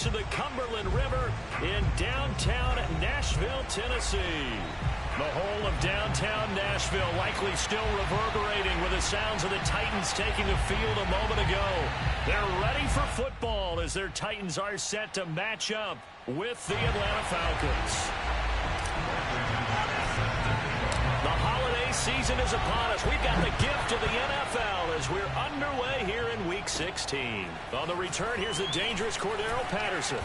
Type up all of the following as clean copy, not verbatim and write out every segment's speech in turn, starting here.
of the Cumberland River in downtown Nashville, Tennessee. The whole of downtown Nashville likely still reverberating with the sounds of the Titans taking the field a moment ago. They're ready for football as their Titans are set to match up with the Atlanta Falcons. The holiday season is upon us. We've got the gift of the NFL as we're underway here in Week 16. On the return, here's the dangerous Cordero Patterson.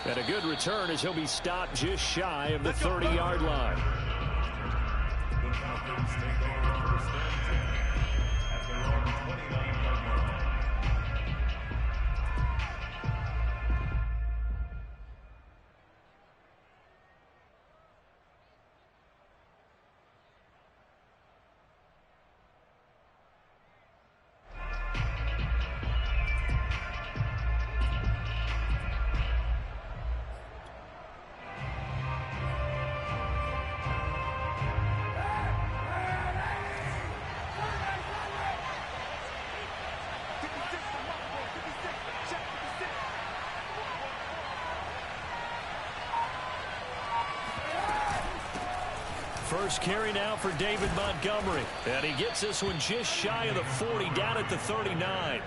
And a good return as he'll be stopped just shy of the 30-yard line. First carry now for David Montgomery. And he gets this one just shy of the 40, down at the 39.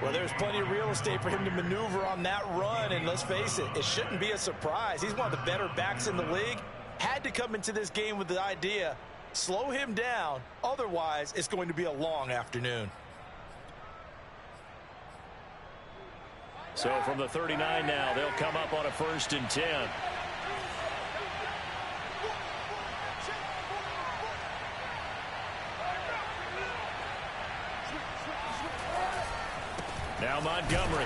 Well, there's plenty of real estate for him to maneuver on that run. And let's face it, it shouldn't be a surprise. He's one of the better backs in the league. Had to come into this game with the idea, slow him down. Otherwise, it's going to be a long afternoon. So from the 39 now, they'll come up on a 1st and 10. Now Montgomery.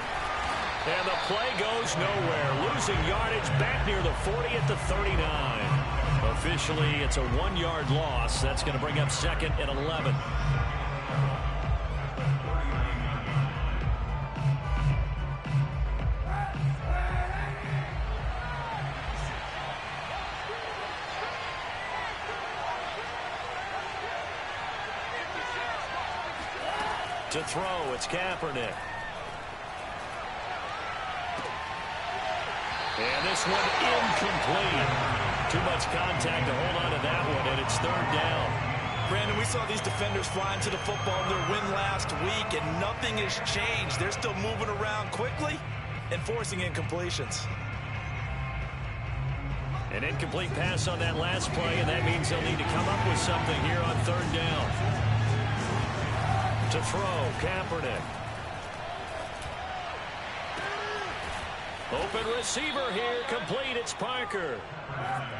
And the play goes nowhere. Losing yardage back near the 40 at the 39. Officially, it's a 1-yard loss. That's going to bring up 2nd and 11. To throw, it's Kaepernick. And this one incomplete. Too much contact to hold on to that one, and it's 3rd down. Brandon, we saw these defenders flying to the football in their win last week, and nothing has changed. They're still moving around quickly and forcing incompletions. An incomplete pass on that last play, and that means they'll need to come up with something here on 3rd down. To throw, Kaepernick. Open receiver here, complete, it's Parker.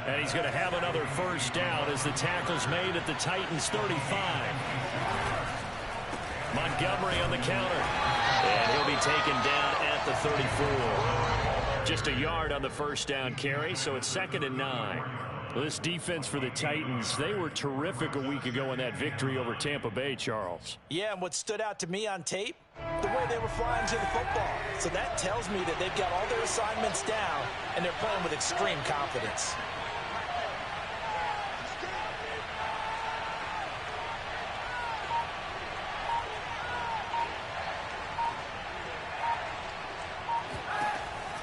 And he's going to have another 1st down as the tackle's made at the Titans' 35. Montgomery on the counter. And he'll be taken down at the 34. Just a yard on the 1st down carry, so it's 2nd and 9. Well, this defense for the Titans, they were terrific a week ago in that victory over Tampa Bay, Charles. Yeah, and what stood out to me on tape, the way they were flying to the football. So that tells me that they've got all their assignments down, and they're playing with extreme confidence.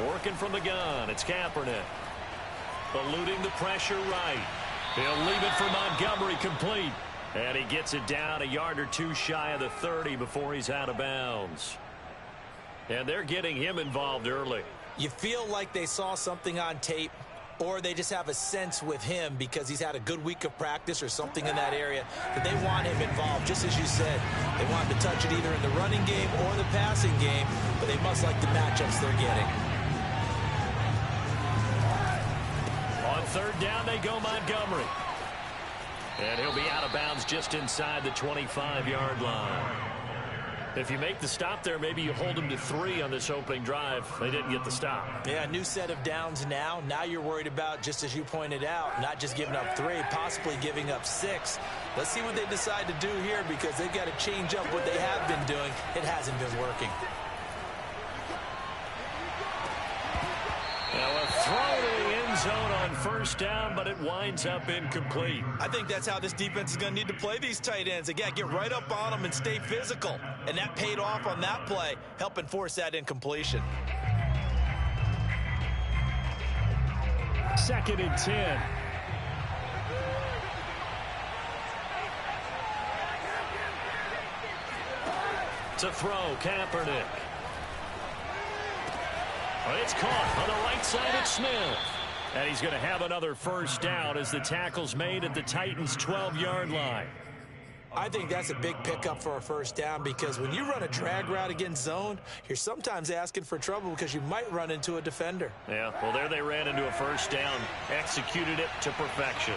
Working from the gun, it's Kaepernick. Eluding the pressure right. He'll leave it for Montgomery, complete. And he gets it down a yard or two shy of the 30 before he's out of bounds. And they're getting him involved early. You feel like they saw something on tape, or they just have a sense with him because he's had a good week of practice or something in that area that they want him involved. Just as you said, they want him to touch it either in the running game or the passing game, but they must like the matchups they're getting. On 3rd down, they go Montgomery. And he'll be out of bounds just inside the 25-yard line. If you make the stop there, maybe you hold them to 3 on this opening drive. They didn't get the stop. Yeah, new set of downs now. Now you're worried about, just as you pointed out, not just giving up 3, possibly giving up 6. Let's see what they decide to do here because they've got to change up what they have been doing. It hasn't been working. Now a throw to the end zone on 1st down, but it winds up incomplete. I think that's how this defense is going to need to play these tight ends. They got to get right up on them and stay physical. And that paid off on that play, helping force that incompletion. 2nd and 10. To throw, Kaepernick. It's caught on the right side of Smith. And he's going to have another first down as the tackle's made at the Titans' 12-yard line. I think that's a big pickup for a first down because when you run a drag route against zone, you're sometimes asking for trouble because you might run into a defender. Yeah, well, there they ran into a first down, executed it to perfection.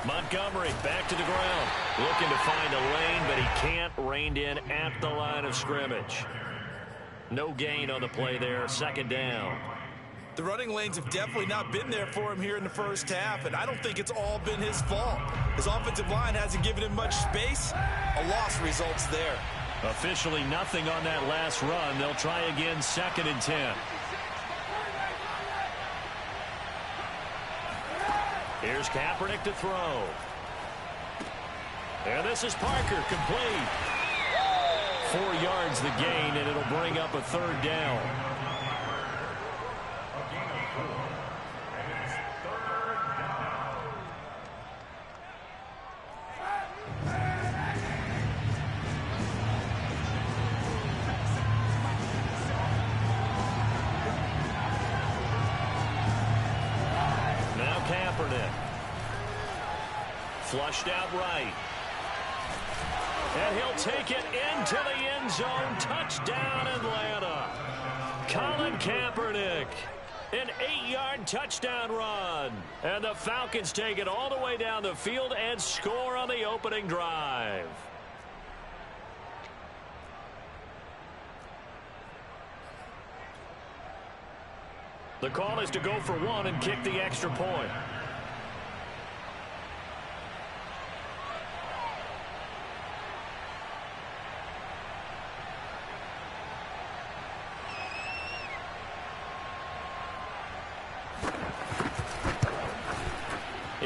Montgomery back to the ground, looking to find a lane, but he can't. Reined in at the line of scrimmage. No gain on the play there, 2nd down. The running lanes have definitely not been there for him here in the first half, and I don't think it's all been his fault. His offensive line hasn't given him much space. A loss results there. Officially nothing on that last run. They'll try again, 2nd and 10. Here's Kaepernick to throw. And this is Parker, complete. 4 yards the gain, and it'll bring up a 3rd down. Now Kaepernick. Flushed out right. And he'll take it into the end zone. Touchdown, Atlanta. Colin Kaepernick. An 8-yard touchdown run. And the Falcons take it all the way down the field and score on the opening drive. The call is to go for 1 and kick the extra point.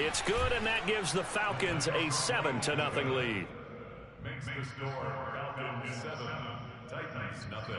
It's good, and that gives the Falcons a 7-0 lead. Makes the score Falcons 7, Titans nothing.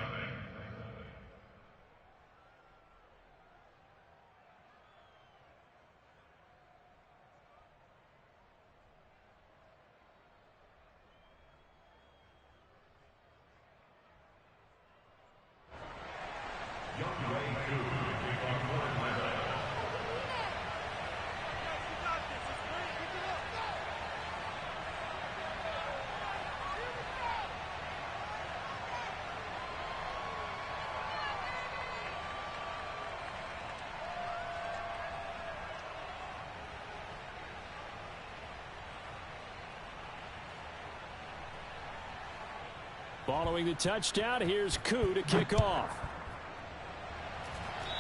Following the touchdown, here's Koo to kick off.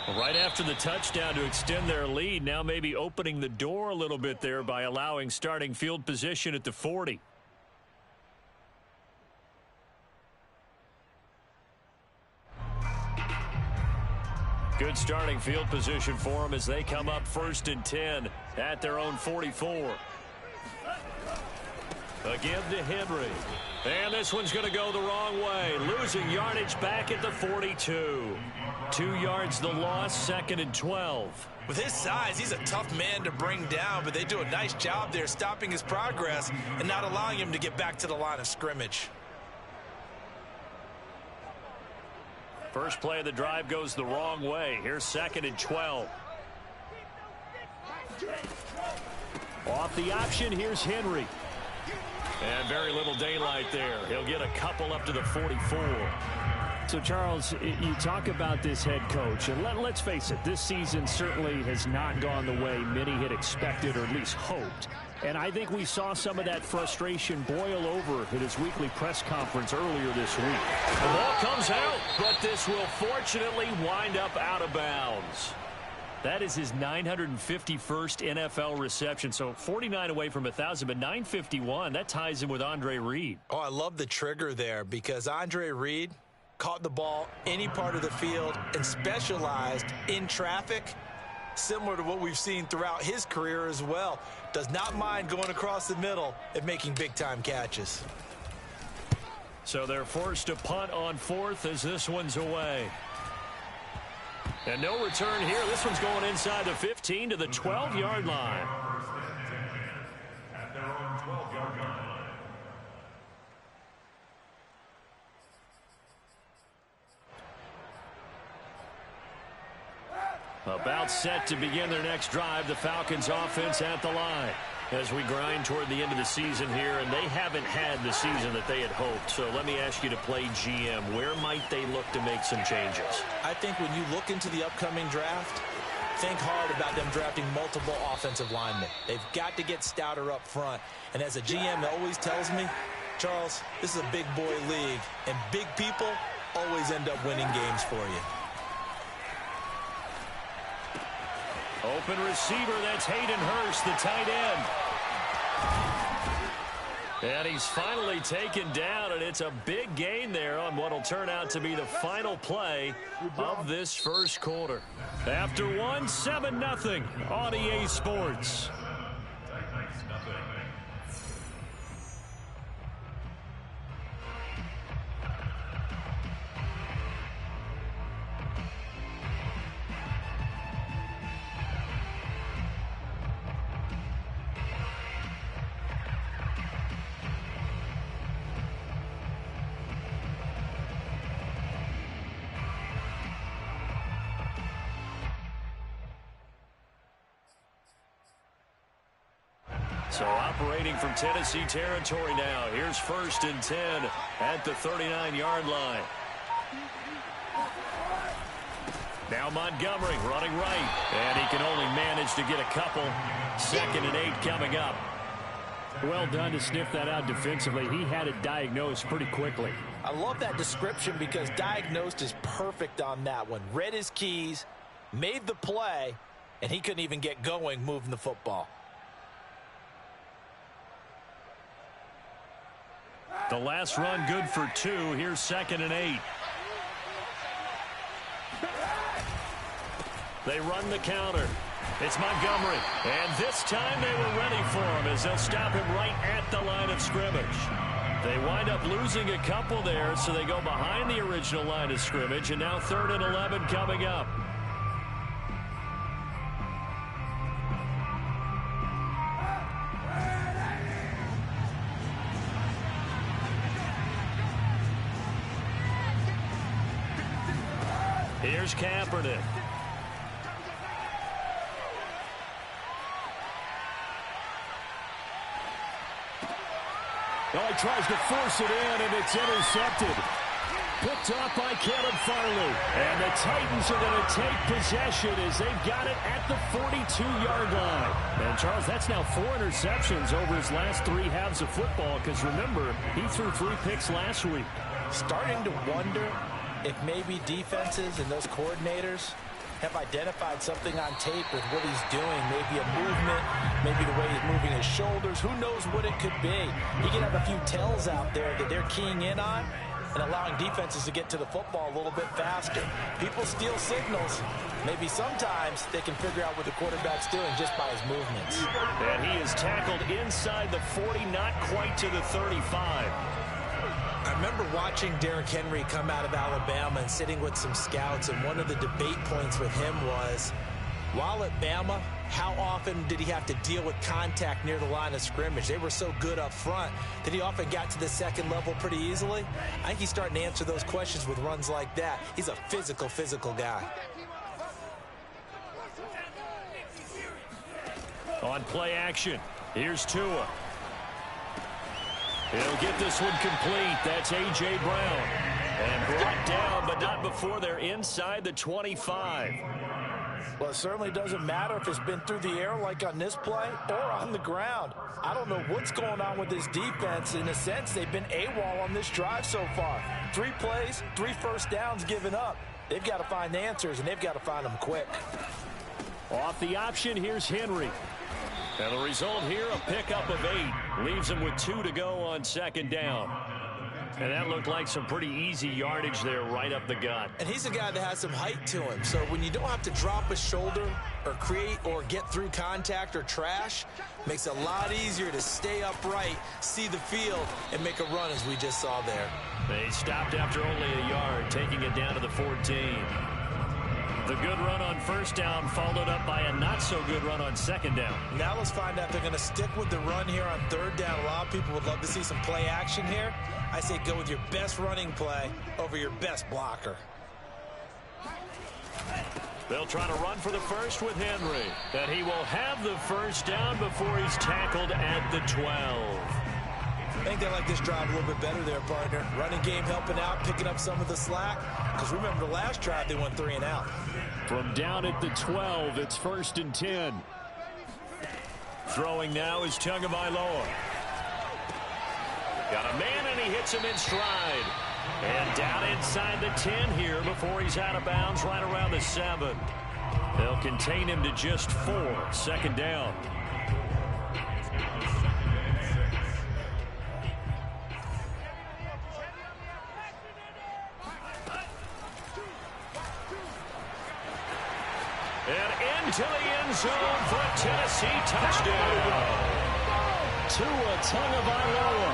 Right after the touchdown to extend their lead, now maybe opening the door a little bit there by allowing starting field position at the 40. Good starting field position for them as they come up 1st and 10 at their own 44. A give to Henry. And this one's going to go the wrong way. Losing yardage back at the 42. 2 yards the loss, 2nd and 12. With his size, he's a tough man to bring down, but they do a nice job there stopping his progress and not allowing him to get back to the line of scrimmage. First play of the drive goes the wrong way. Here's 2nd and 12. Off the option, here's Henry. And very little daylight there. He'll get a couple up to the 44. So, Charles, you talk about this head coach, and let's face it, this season certainly has not gone the way many had expected or at least hoped. And I think we saw some of that frustration boil over at his weekly press conference earlier this week. The ball comes out, but this will fortunately wind up out of bounds. That is his 951st NFL reception, so 49 away from 1,000, but 951, that ties him with Andre Reed. Oh, I love the trigger there because Andre Reed caught the ball any part of the field and specialized in traffic. similar to what we've seen throughout his career as well. Does not mind going across the middle and making big-time catches. So they're forced to punt on fourth as this one's away. And no return here. This one's going inside the 15 to the 12-yard line. At their own 12-yard line. About set to begin their next drive, the Falcons offense at the line as we grind toward the end of the season here, and they haven't had the season that they had hoped. So let me ask you to play GM. Where might they look to make some changes? I think when you look into the upcoming draft, think hard about them drafting multiple offensive linemen. They've got to get stouter up front. And as a GM always tells me, Charles, this is a big boy league, and big people always end up winning games for you. Open receiver, that's Hayden Hurst, the tight end. And he's finally taken down, and it's a big gain there on what will turn out to be the final play of this first quarter. After one, 7-0 on EA Sports. So operating from Tennessee territory now. Here's 1st and 10 at the 39-yard line. Now Montgomery running right. And he can only manage to get a couple. 2nd and 8 coming up. Well done to sniff that out defensively. He had it diagnosed pretty quickly. I love that description because diagnosed is perfect on that one. Read his keys, made the play, and he couldn't even get going moving the football. The last run good for 2. Here's 2nd and 8. They run the counter. It's Montgomery. And this time they were ready for him as they'll stop him right at the line of scrimmage. They wind up losing a couple there, so they go behind the original line of scrimmage, and now 3rd and 11 coming up. Here's Kaepernick. Oh, he tries to force it in, and it's intercepted. Picked off by Caleb Farley. And the Titans are going to take possession as they've got it at the 42-yard line. And, Charles, that's now 4 interceptions over his last 3 halves of football, because, remember, he threw 3 picks last week. Starting to wonder if maybe defenses and those coordinators have identified something on tape with what he's doing. Maybe a movement, maybe the way he's moving his shoulders. Who knows what it could be? He can have a few tells out there that they're keying in on and allowing defenses to get to the football a little bit faster. People steal signals. Maybe sometimes they can figure out what the quarterback's doing just by his movements. And he is tackled inside the 40, not quite to the 35. I remember watching Derrick Henry come out of Alabama and sitting with some scouts, and one of the debate points with him was, while at Bama, how often did he have to deal with contact near the line of scrimmage? They were so good up front that he often got to the second level pretty easily. I think he's starting to answer those questions with runs like that. He's a physical guy. On play action, here's Tua. He'll get this one complete. That's A.J. Brown. And brought down, but not before they're inside the 25. Well, it certainly doesn't matter if it's been through the air like on this play or on the ground. I don't know what's going on with this defense. In a sense, they've been AWOL on this drive so far. 3 plays, 3 first downs given up. They've got to find answers, and they've got to find them quick. Off the option, here's Henry. And the result here, a pickup of 8. Leaves him with 2 to go on 2nd down. And that looked like some pretty easy yardage there right up the gut. And he's a guy that has some height to him. So when you don't have to drop a shoulder or create or get through contact or trash, makes it a lot easier to stay upright, see the field, and make a run as we just saw there. They stopped after only a yard, taking it down to the 14. The good run on first down followed up by a not-so-good run on second down. Now let's find out if they're going to stick with the run here on third down. A lot of people would love to see some play action here. I say go with your best running play over your best blocker. They'll try to run for the first with Henry. And he will have the first down before he's tackled at the 12. I think they like this drive a little bit better there, partner. Running game helping out, picking up some of the slack. Because remember, the last drive they went 3 and out. From down at the 12, it's 1st and 10. Throwing now is Tagovailoa. Got a man, and he hits him in stride. And down inside the 10 here before he's out of bounds right around the 7. They'll contain him to just 4. Second down. And into the end zone for a Tennessee touchdown. Tua Tagovailoa.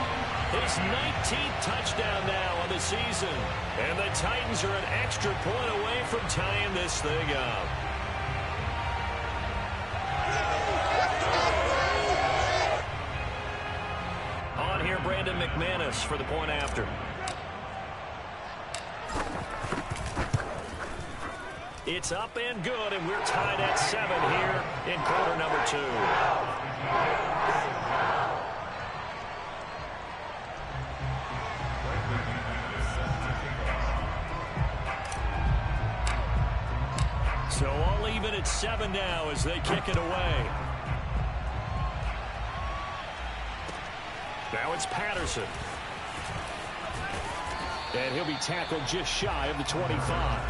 His 19th touchdown now on the season. And the Titans are an extra point away from tying this thing up. On here, Brandon McManus for the point after. It's up and good, and we're tied at 7 here in quarter number 2. So all even at 7 now as they kick it away. Now it's Patterson. And he'll be tackled just shy of the 25.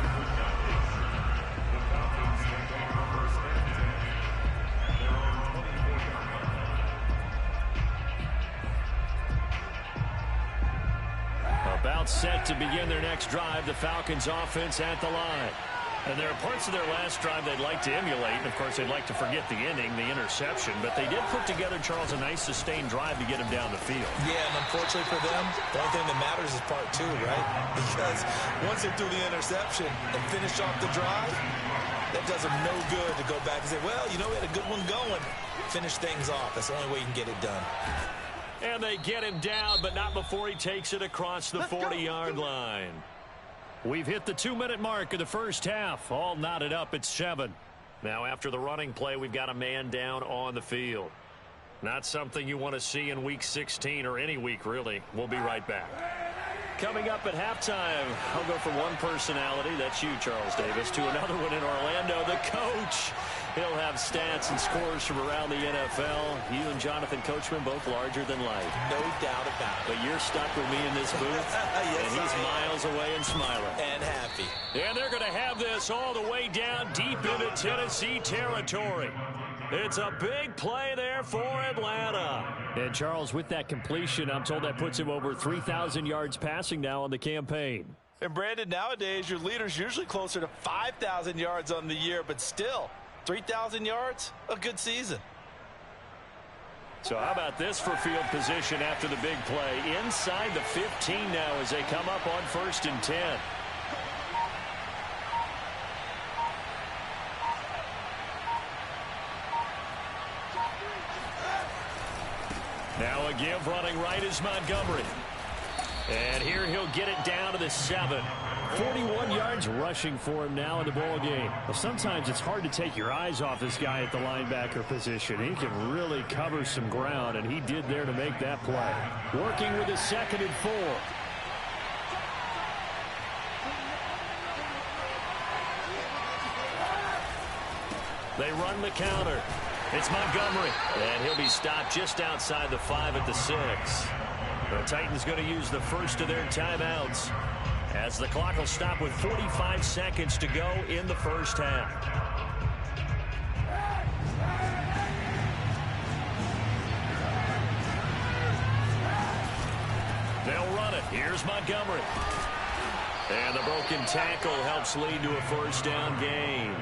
About set to begin their next drive, the Falcons offense at the line. And there are parts of their last drive they'd like to emulate. And, of course, they'd like to forget the ending, the interception. But they did put together, Charles, a nice sustained drive to get him down the field. Yeah, and unfortunately for them, the only thing that matters is part 2, right? Because once they threw the interception and finished off the drive, that does them no good to go back and say, well, you know, we had a good one going. Finish things off. That's the only way you can get it done. And they get him down, but not before he takes it across the 40-yard line. We've hit the 2-minute mark of the first half. All knotted up at 7. Now after the running play, we've got a man down on the field. Not something you want to see in Week 16 or any week, really. We'll be right back. Coming up at halftime, I'll go from one personality, that's you, Charles Davis, to another one in Orlando, the coach. He'll have stats and scores from around the NFL. You and Jonathan Coachman both larger than life. No doubt about it. But you're stuck with me in this booth, yes, and he's miles away and smiling. And happy. And they're going to have this all the way down deep into Tennessee territory. It's a big play there for Atlanta. And, Charles, with that completion, I'm told that puts him over 3,000 yards passing now on the campaign. And, Brandon, nowadays your leader's usually closer to 5,000 yards on the year, but still, 3,000 yards, a good season. So how about this for field position after the big play? Inside the 15 now as they come up on 1st and 10. Now a give running right is Montgomery. And here he'll get it down to the 7. 41 yards rushing for him now in the ball game. Well, sometimes it's hard to take your eyes off this guy at the linebacker position. He can really cover some ground, and he did there to make that play. Working with a 2nd and 4. They run the counter. It's Montgomery. And he'll be stopped just outside the 5 at the 6. The Titans going to use the first of their timeouts as the clock will stop with 45 seconds to go in the first half. They'll run it. Here's Montgomery. And the broken tackle helps lead to a first down gain.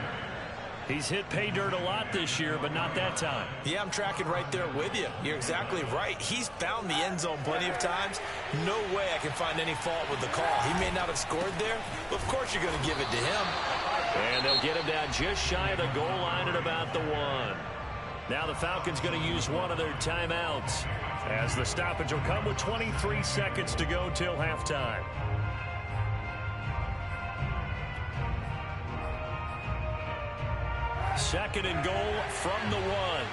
He's hit pay dirt a lot this year, but not that time. Yeah, I'm tracking right there with you. You're exactly right. He's found the end zone plenty of times. No way I can find any fault with the call. He may not have scored there, but of course you're going to give it to him. And they'll get him down just shy of the goal line at about the 1. Now the Falcons going to use one of their timeouts, as the stoppage will come with 23 seconds to go till halftime. Second and goal from the 1.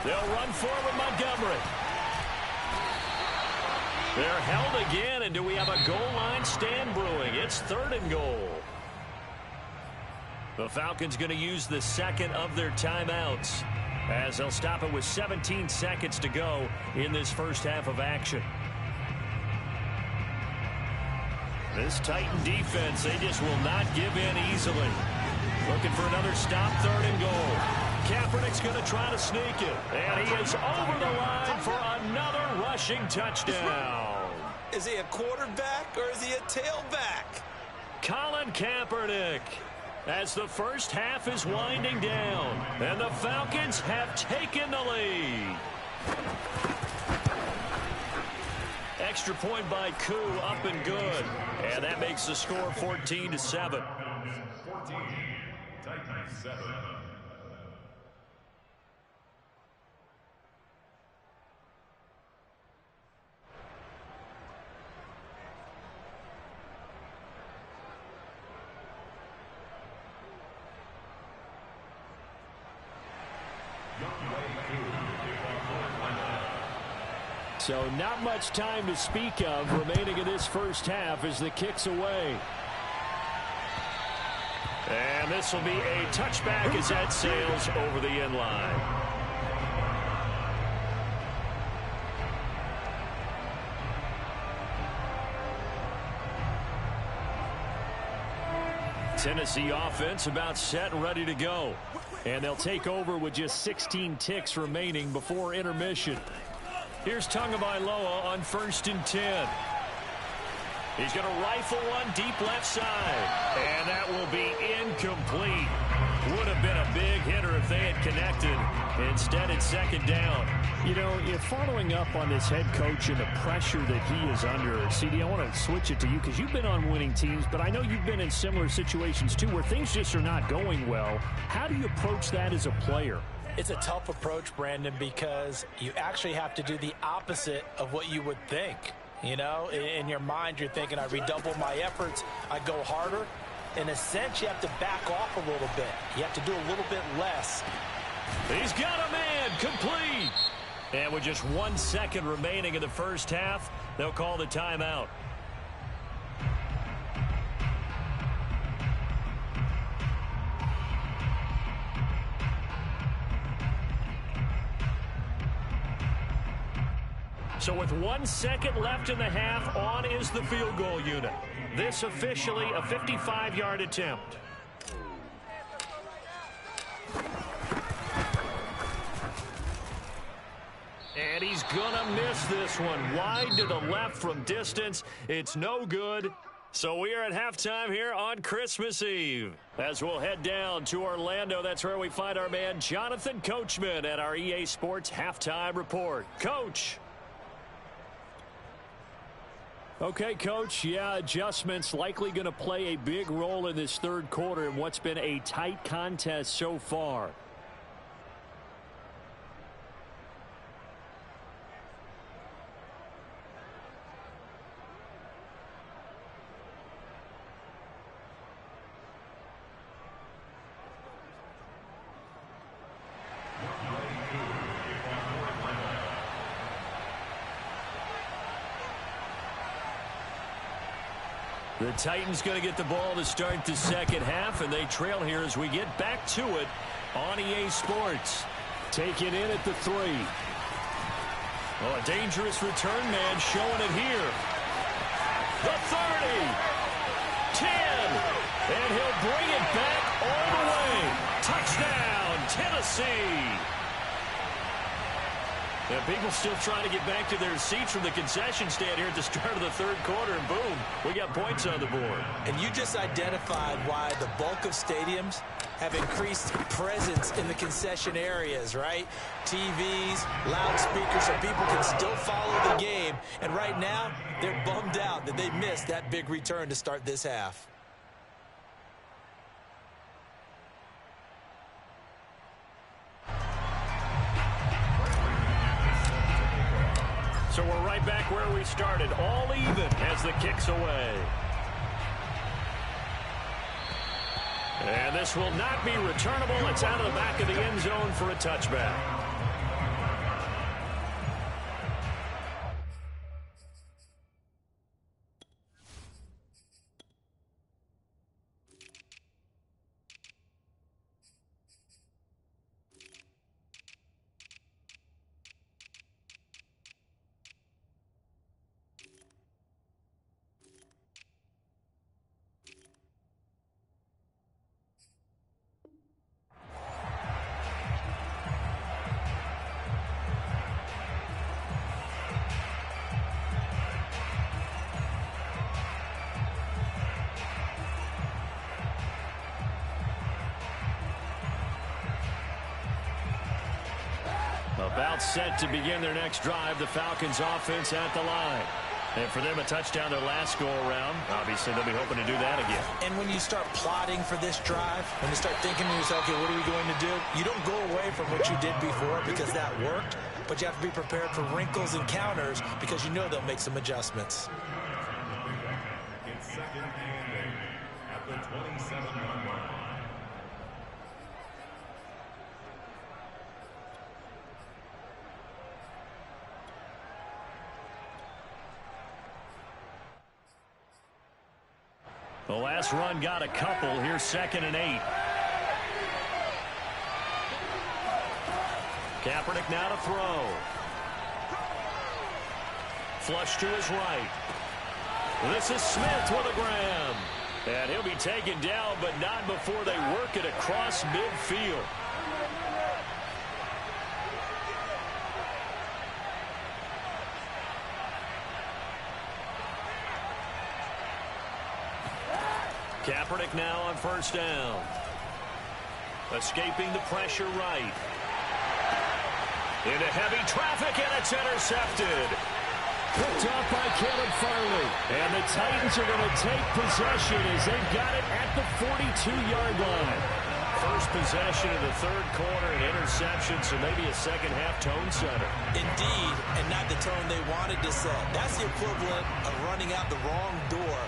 They'll run forward Montgomery. They're held again, and do we have a goal line stand brewing? It's third and goal. The Falcons going to use the second of their timeouts, as they'll stop it with 17 seconds to go in this first half of action. This Titan defense, they just will not give in easily. Looking for another stop, third and goal. Kaepernick's going to try to sneak it. And he is over the line for another rushing touchdown. Is he a quarterback or is he a tailback? Colin Kaepernick, as the first half is winding down. And the Falcons have taken the lead. Extra point by Koo, up and good. And that makes the score 14-7. 14, Titans 7. So not much time to speak of remaining in this first half as the kick's away. And this will be a touchback as that sails over the end line. Tennessee offense about set and ready to go. And they'll take over with just 16 ticks remaining before intermission. Here's Tagovailoa on 1st and 10. He's going to rifle one deep left side. And that will be incomplete. Would have been a big hitter if they had connected. Instead, it's second down. You know, if following up on this head coach and the pressure that he is under, CD, I want to switch it to you because you've been on winning teams, but I know you've been in similar situations too where things just are not going well. How do you approach that as a player? It's a tough approach, Brandon, because you actually have to do the opposite of what you would think. You know, in your mind, you're thinking, I redouble my efforts, I go harder. In a sense, you have to back off a little bit. You have to do a little bit less. He's got a man, complete. And with just 1 second remaining in the first half, they'll call the timeout. So with 1 second left in the half, on is the field goal unit. This officially a 55-yard attempt. And he's gonna miss this one. Wide to the left from distance. It's no good. So we are at halftime here on Christmas Eve. As we'll head down to Orlando, that's where we find our man Jonathan Coachman at our EA Sports Halftime Report. Coach. Okay, Coach, yeah, adjustments likely going to play a big role in this third quarter in what's been a tight contest so far. The Titans going to get the ball to start the second half, and they trail here as we get back to it on EA Sports. Take it in at the 3. Oh, a dangerous return man showing it here. The 30. 10. And he'll bring it back all the way. Touchdown, Tennessee. And people still trying to get back to their seats from the concession stand here at the start of the third quarter, and boom, we got points on the board. And you just identified why the bulk of stadiums have increased presence in the concession areas, right? TVs, loudspeakers, so people can still follow the game. And right now, they're bummed out that they missed that big return to start this half. So we're right back where we started, all even as the kick's away. And this will not be returnable. It's out of the back of the end zone for a touchback. About set to begin their next drive, the Falcons offense at the line. And for them, a touchdown their last go-around. Obviously, they'll be hoping to do that again. And when you start plotting for this drive, when you start thinking to yourself, okay, what are we going to do? You don't go away from what you did before because that worked, but you have to be prepared for wrinkles and counters because you know they'll make some adjustments. It's second and 8 at the 27-yard line. The last run got a couple. Here's second and 8. Kaepernick now to throw. Flush to his right. This is Smith with a grab. And he'll be taken down, but not before they work it across midfield. Kaepernick now on first down. Escaping the pressure right. Into heavy traffic, and it's intercepted. Picked off by Caleb Farley. And the Titans are going to take possession as they've got it at the 42-yard line. First possession of the third quarter, an interception, so maybe a second-half tone setter. Indeed, and not the tone they wanted to set. That's the equivalent of running out the wrong door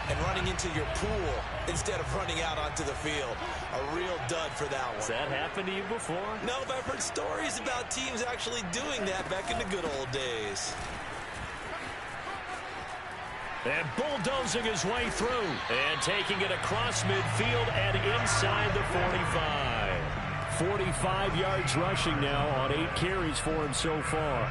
and running into your pool instead of running out onto the field. A real dud for that one. Has that happened to you before? No, but I've heard stories about teams actually doing that back in the good old days. And bulldozing his way through. And taking it across midfield and inside the 45. 45 yards rushing now on 8 carries for him so far.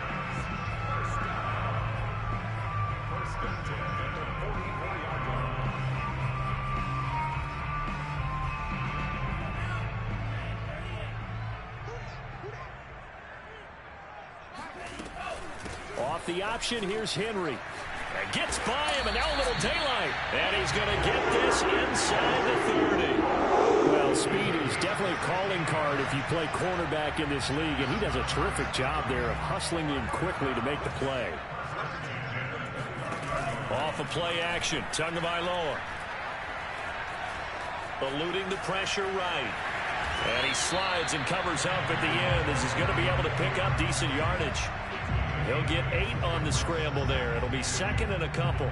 Off the option, here's Henry. And gets by him, and now a little daylight. And he's going to get this inside the 30. Well, speed is definitely a calling card if you play cornerback in this league, and he does a terrific job there of hustling in quickly to make the play. Off of play action, Tagovailoa. Eluding the pressure right. And he slides and covers up at the end as he's going to be able to pick up decent yardage. He'll get 8 on the scramble there. It'll be second and a couple.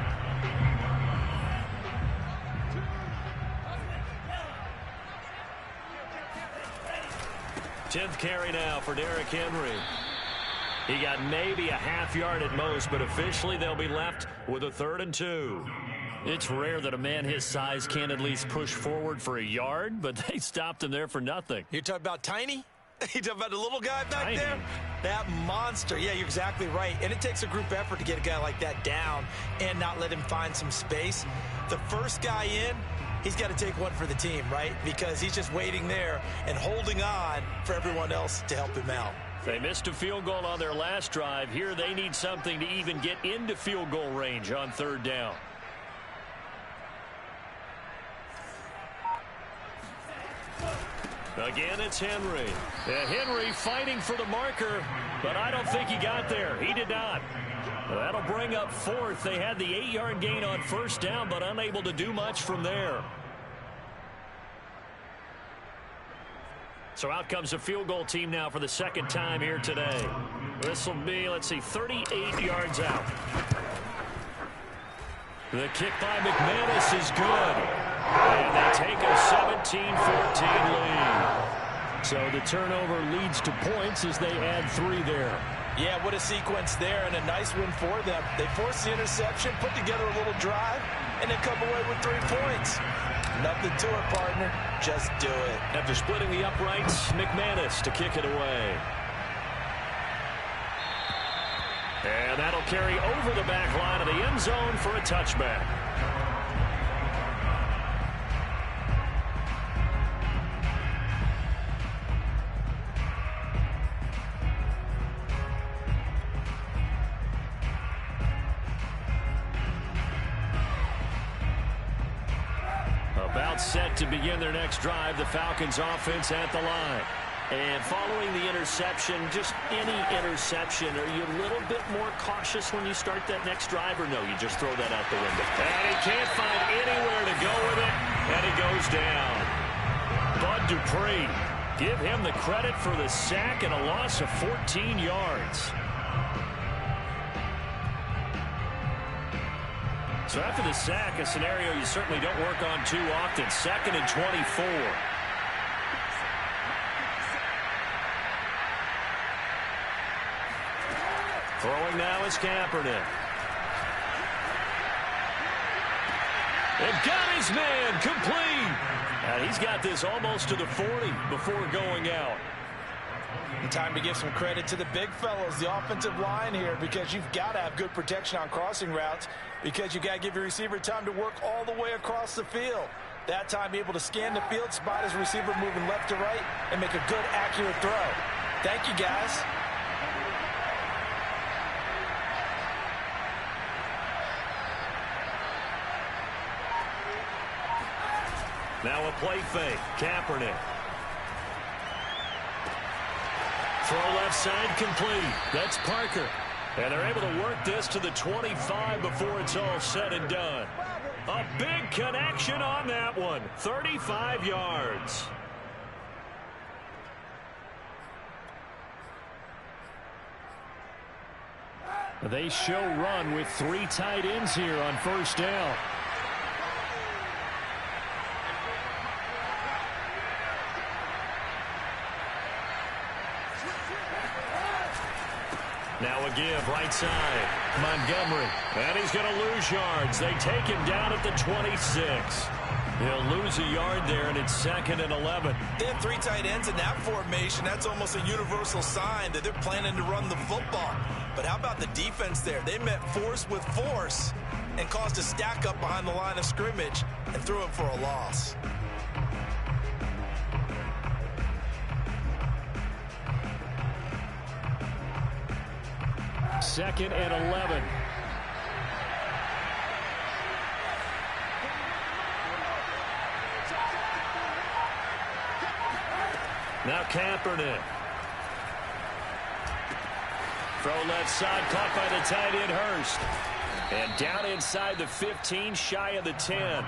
Tenth carry now for Derrick Henry. He got maybe a half yard at most, but officially they'll be left with a 3rd and 2. It's rare that a man his size can't at least push forward for a yard, but they stopped him there for nothing. You're talking about Tiny? You talking about the little guy back Tiny. there? That monster. Yeah, you're exactly right. And it takes a group effort to get a guy like that down and not let him find some space. The first guy in, he's got to take one for the team, right? Because he's just waiting there and holding on for everyone else to help him out. They missed a field goal on their last drive. Here they need something to even get into field goal range on 3rd down. Again, it's Henry. Henry fighting for the marker, but I don't think he got there. He did not. That'll bring up 4th. They had the 8-yard gain on 1st down, but unable to do much from there. So out comes a field goal team now for the 2nd time here today. This will be, let's see, 38 yards out. The kick by McManus is good. And they take a 17-14 lead. So the turnover leads to points as they add 3 there. Yeah, what a sequence there, and a nice win for them. They forced the interception, put together a little drive, and then come away with 3 points. Nothing to it, partner. Just do it. After splitting the uprights, McManus to kick it away. And that'll carry over the back line of the end zone for a touchback. About set to begin their next drive, the Falcons offense at the line. And following the interception, just any interception, are you a little bit more cautious when you start that next drive, or no, you just throw that out the window? And he can't find anywhere to go with it, and he goes down. Bud Dupree, give him the credit for the sack and a loss of 14 yards. So after the sack, a scenario you certainly don't work on too often. 2nd and 24. Throwing now is Kaepernick. And got his man complete. And he's got this almost to the 40 before going out. And time to give some credit to the big fellows, the offensive line here, because you've got to have good protection on crossing routes, because you've got to give your receiver time to work all the way across the field. That time, be able to scan the field, spot his receiver moving left to right, and make a good, accurate throw. Thank you, guys. Now a play fake. Kaepernick. Throw left side complete. That's Parker. And they're able to work this to the 25 before it's all said and done. A big connection on that one. 35 yards. They show run with 3 tight ends here on 1st down. Now a give, right side. Montgomery. And he's going to lose yards. They take him down at the 26. He'll lose a yard there, and it's 2nd and 11. They have 3 tight ends in that formation. That's almost a universal sign that they're planning to run the football. But how about the defense there? They met force with force and caused a stack up behind the line of scrimmage and threw him for a loss. Second and 11. Now Kaepernick. Throw left side, caught by the tight end Hurst. And down inside the 15, shy of the 10.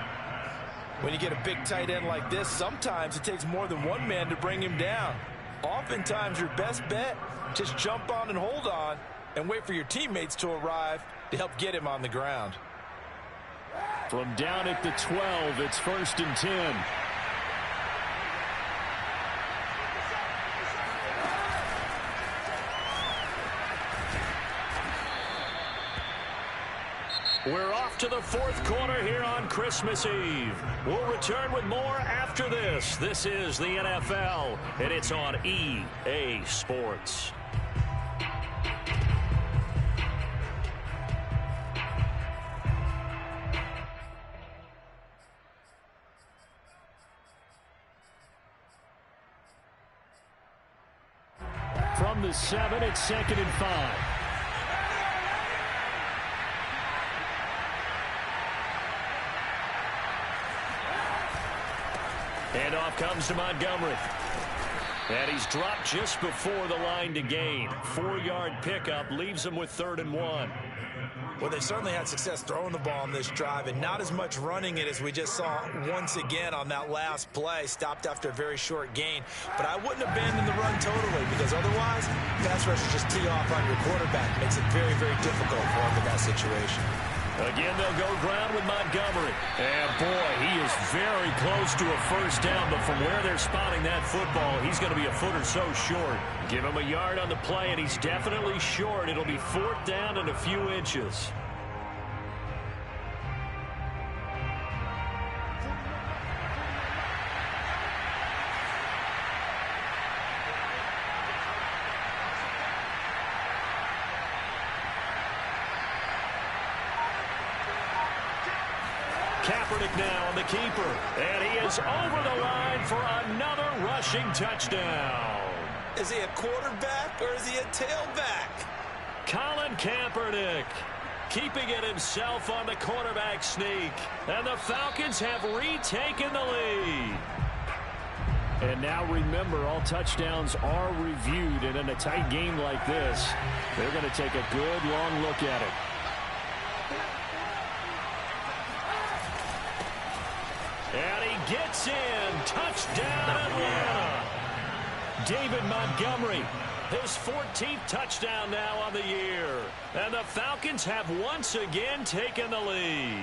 When you get a big tight end like this, sometimes it takes more than one man to bring him down. Oftentimes your best bet, just jump on and hold on and wait for your teammates to arrive to help get him on the ground. From down at the 12, it's 1st and 10. We're off to the 4th quarter here on Christmas Eve. We'll return with more after this. This is the NFL, and it's on EA Sports. from the 7. It's 2nd and 5. Handoff comes to Montgomery. And he's dropped just before the line to gain. 4-yard pickup leaves him with 3rd and 1. Well, they certainly had success throwing the ball on this drive and not as much running it as we just saw once again on that last play. Stopped after a very short gain. But I wouldn't abandon the run totally because otherwise, pass rushers just tee off on your quarterback. Makes it very, very difficult for him in that situation. Again, they'll go ground with Montgomery. And, boy, he is very close to a first down, but from where they're spotting that football, he's going to be a foot or so short. Give him a yard on the play, and he's definitely short. It'll be 4th down and a few inches. Kaepernick now on the keeper, and he is over the line for another rushing touchdown. Is he a quarterback or is he a tailback? Colin Kaepernick keeping it himself on the quarterback sneak, and the Falcons have retaken the lead. And now remember, all touchdowns are reviewed, and in a tight game like this, they're going to take a good long look at it. And he gets in. Touchdown, Atlanta. David Montgomery, his 14th touchdown now on the year. And the Falcons have once again taken the lead.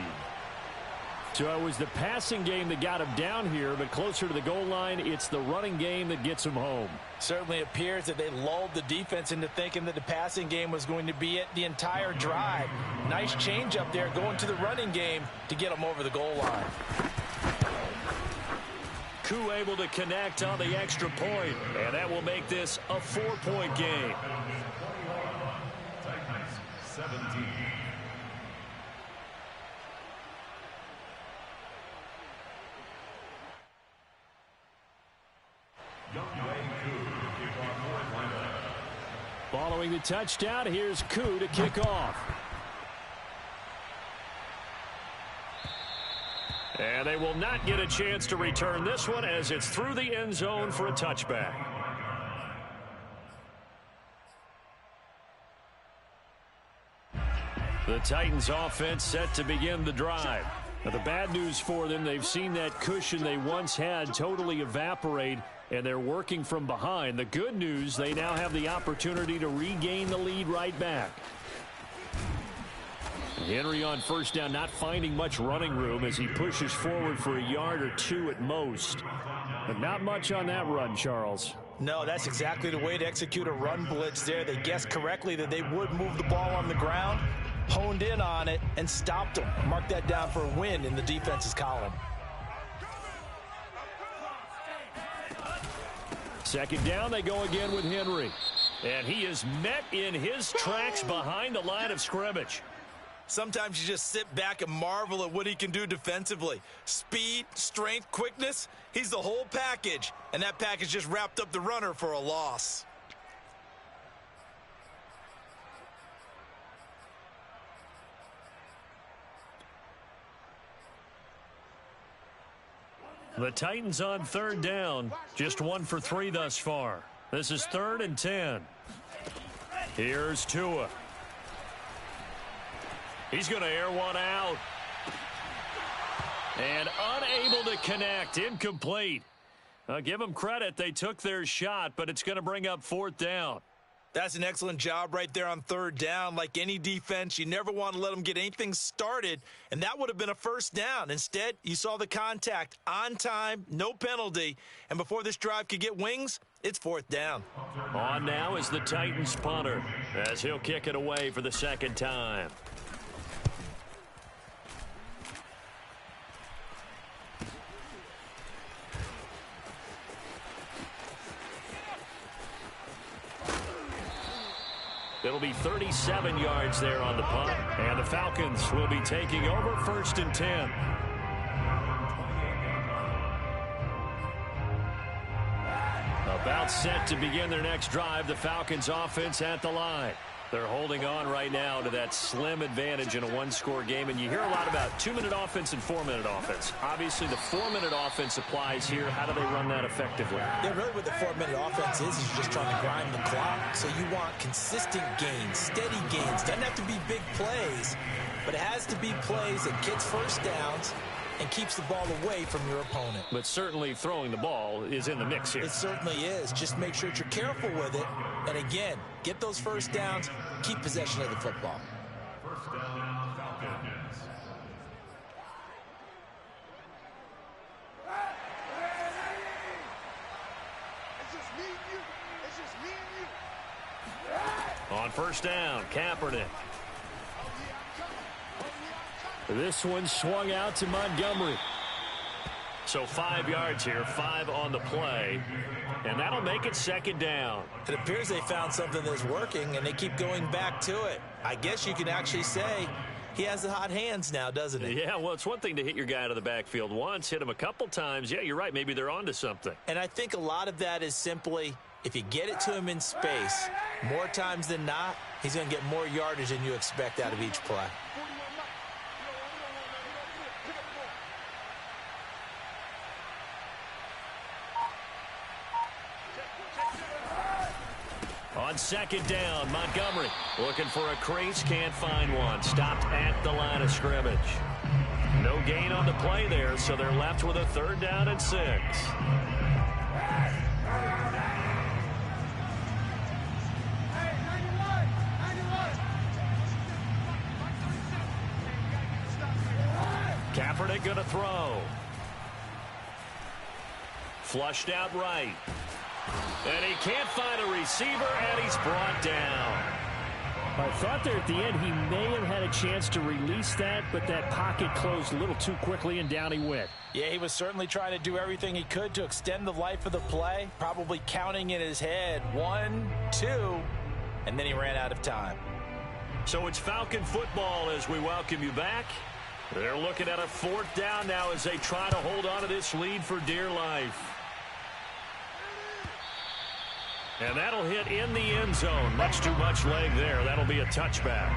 So it was the passing game that got him down here, but closer to the goal line, it's the running game that gets him home. Certainly appears that they lulled the defense into thinking that the passing game was going to be it the entire drive. Nice change up there going to the running game to get them over the goal line. Koo able to connect on the extra point, and that will make this a 4-point game. 17. Following the touchdown, here's Koo to kick off. And they will not get a chance to return this one as it's through the end zone for a touchback. The Titans offense set to begin the drive. Now, the bad news for them, they've seen that cushion they once had totally evaporate, and they're working from behind. The good news, they now have the opportunity to regain the lead right back. Henry on first down, not finding much running room as he pushes forward for a yard or two at most. But not much on that run, Charles. No, that's exactly the way to execute a run blitz there. They guessed correctly that they would move the ball on the ground, honed in on it, and stopped them. Mark that down for a win in the defense's column. Second down, they go again with Henry. And he is met in his tracks behind the line of scrimmage. Sometimes you just sit back and marvel at what he can do defensively. Speed, strength, quickness, he's the whole package. And that package just wrapped up the runner for a loss. The Titans on third down, just 1 for 3 thus far. This is 3rd and 10. Here's Tua. He's going to air one out. And unable to connect, incomplete. I'll give them credit, they took their shot, but it's going to bring up 4th down. That's an excellent job right there on 3rd down. Like any defense, you never want to let them get anything started, and that would have been a 1st down. Instead, you saw the contact on time, no penalty, and before this drive could get wings, it's 4th down. On now is the Titans punter as he'll kick it away for the 2nd time. It'll be 37 yards there on the punt, and the Falcons will be taking over 1st and 10. About About set to begin their next drive, the Falcons offense at the line. They're holding on right now to that slim advantage in a one-score game, and you hear a lot about 2-minute offense and 4-minute offense. Obviously, the 4-minute offense applies here. How do they run that effectively? Yeah, really what the 4-minute offense is just trying to grind the clock. So you want consistent gains, steady gains. Doesn't have to be big plays, but it has to be plays that gets first downs and keeps the ball away from your opponent. But certainly throwing the ball is in the mix here. It certainly is. Just make sure that you're careful with it. And again, get those first downs, keep possession of the football. First down, Falcons. On first down, Kaepernick. This one swung out to Montgomery. So 5 yards here, 5 on the play. And that'll make it second down. It appears they found something that's working, and they keep going back to it. I guess you can actually say he has the hot hands now, doesn't he? Yeah, well, it's one thing to hit your guy out of the backfield once, hit him a couple times. Yeah, you're right. Maybe they're onto something. And I think a lot of that is simply if you get it to him in space, more times than not, he's going to get more yardage than you expect out of each play. On second down, Montgomery looking for a crease, can't find one. Stopped at the line of scrimmage. No gain on the play there, so they're left with a 3rd down and 6. Kaepernick going to throw. Flushed out right. And he can't find a receiver, and he's brought down. I thought there at the end he may have had a chance to release that, but that pocket closed a little too quickly, and down he went. Yeah, he was certainly trying to do everything he could to extend the life of the play, probably counting in his head 1, 2, and then he ran out of time. So it's Falcon football as we welcome you back. They're looking at a 4th down now as they try to hold on to this lead for dear life. And that'll hit in the end zone. Much too much leg there. That'll be a touchback.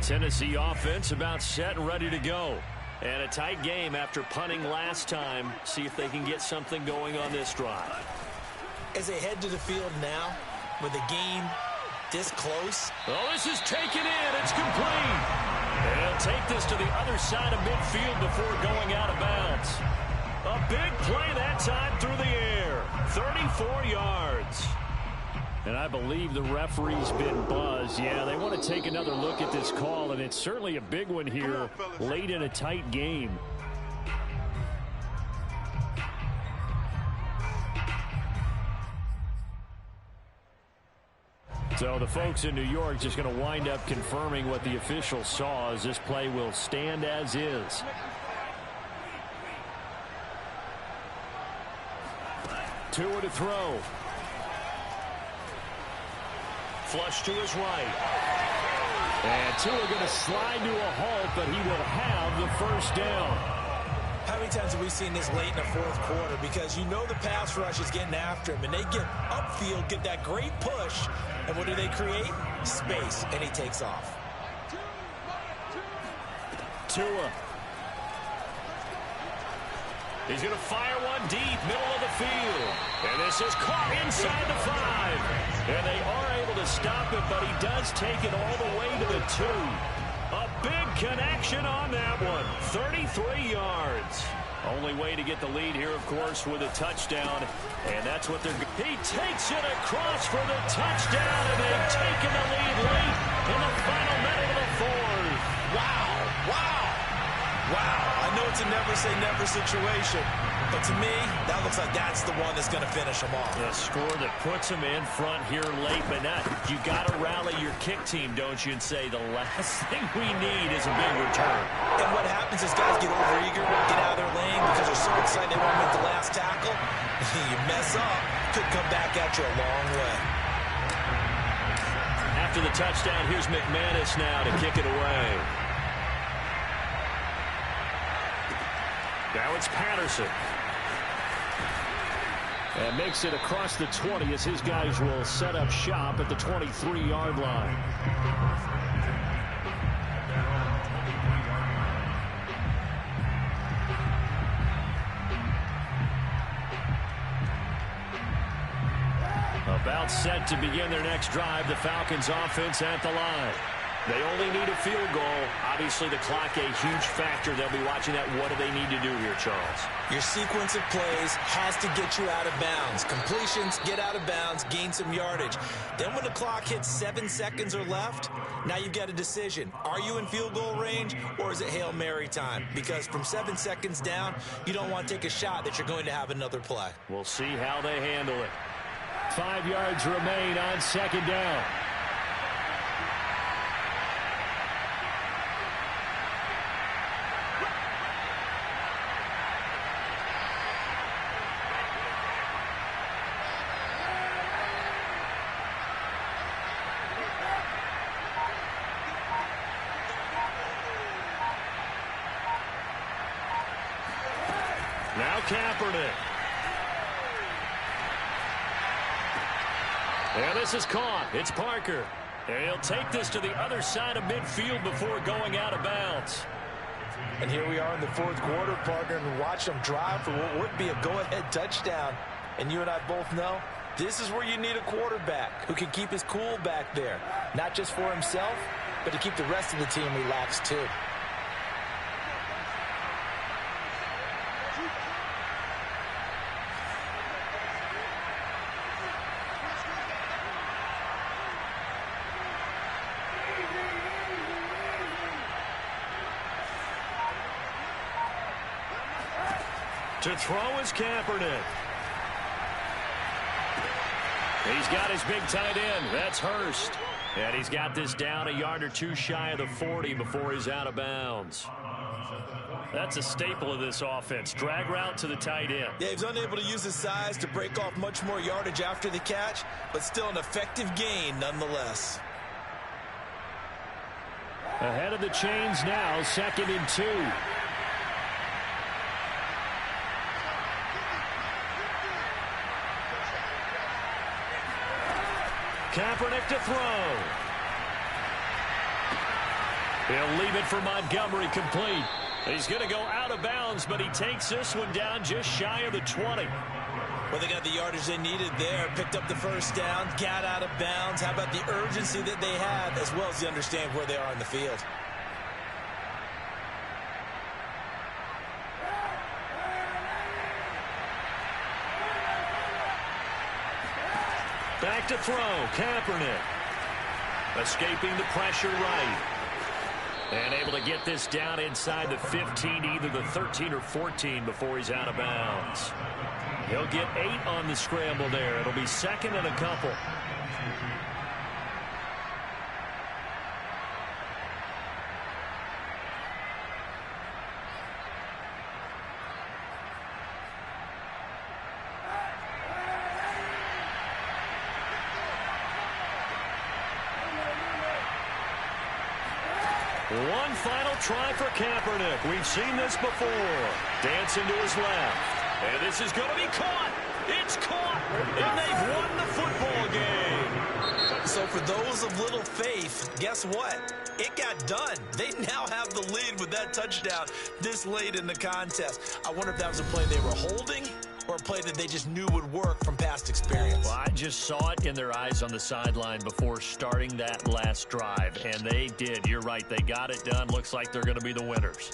Tennessee offense about set and ready to go. And a tight game after punting last time. See if they can get something going on this drive. As they head to the field now, with the game this close. Oh, this is taken in. It's complete. And he'll take this to the other side of midfield before going out of bounds. A big play that time through the air. 34 yards. And I believe the referee's been buzzed. Yeah, they want to take another look at this call, and it's certainly a big one here late in a tight game. So the folks in New York just going to wind up confirming what the official saw, as this play will stand as is. Tua to throw. Flush to his right. And Tua going to slide to a halt, but he will have the first down. How many times have we seen this late in the 4th quarter? Because you know the pass rush is getting after him, and they get upfield, get that great push, and what do they create? Space, and he takes off. Tua. He's going to fire one deep, middle of the field. And this is caught inside the 5. And they are able to stop it, but he does take it all the way to the 2. A big connection on that one. 33 yards. Only way to get the lead here, of course, with a touchdown. And that's what they're... He takes it across for the touchdown, and they've taken the lead late in the final minute of the 4th. Wow. Wow. Wow. I know it's a never-say-never situation, but to me, that looks like that's the one that's going to finish them off. A score that puts them in front here late, but not. You got to rally your kick team, don't you, and say the last thing we need is a big return. And what happens is guys get overeager, get out of their lane because they're so excited they want to make the last tackle. You mess up, could come back at you a long way. After the touchdown, here's McManus now to kick it away. Now it's Patterson. And makes it across the 20 as his guys will set up shop at the 23-yard line. About set to begin their next drive, the Falcons offense at the line. They only need a field goal. Obviously, the clock a huge factor. They'll be watching that. What do they need to do here, Charles? Your sequence of plays has to get you out of bounds. Completions, get out of bounds, gain some yardage. Then when the clock hits 7 seconds or left, now you've got a decision. Are you in field goal range, or is it Hail Mary time? Because from 7 seconds down, you don't want to take a shot that you're going to have another play. We'll see how they handle it. 5 yards remain on second down. Now Kaepernick. And this is caught. It's Parker. And he'll take this to the other side of midfield before going out of bounds. And here we are in the fourth quarter, Parker, and watch them drive for what would be a go-ahead touchdown. And you and I both know this is where you need a quarterback who can keep his cool back there. Not just for himself, but to keep the rest of the team relaxed too. To throw is Kaepernick. He's got his big tight end. That's Hurst. And he's got this down a yard or two shy of the 40 before he's out of bounds. That's a staple of this offense. Drag route to the tight end. Yeah, he's unable to use his size to break off much more yardage after the catch, but still an effective gain nonetheless. Ahead of the chains now, 2nd and 2. Kaepernick to throw. He'll leave it for Montgomery, complete. He's going to go out of bounds, but he takes this one down just shy of the 20. Well, they got the yardage they needed there, picked up the first down, got out of bounds. How about the urgency that they have, as well as they understand where they are in the field? Back to throw, Kaepernick. Escaping the pressure right. And able to get this down inside the 15, either the 13 or 14 before he's out of bounds. He'll get 8 on the scramble there. It'll be 2nd and a couple. One final try for Kaepernick. We've seen this before. Dancing to his left. And this is going to be caught. It's caught. And they've won the football game. So for those of little faith, guess what? It got done. They now have the lead with that touchdown this late in the contest. I wonder if that was a play they were holding or a play that they just knew would work from past experience. Well, I just saw it in their eyes on the sideline before starting that last drive, and they did. You're right. They got it done. Looks like they're going to be the winners.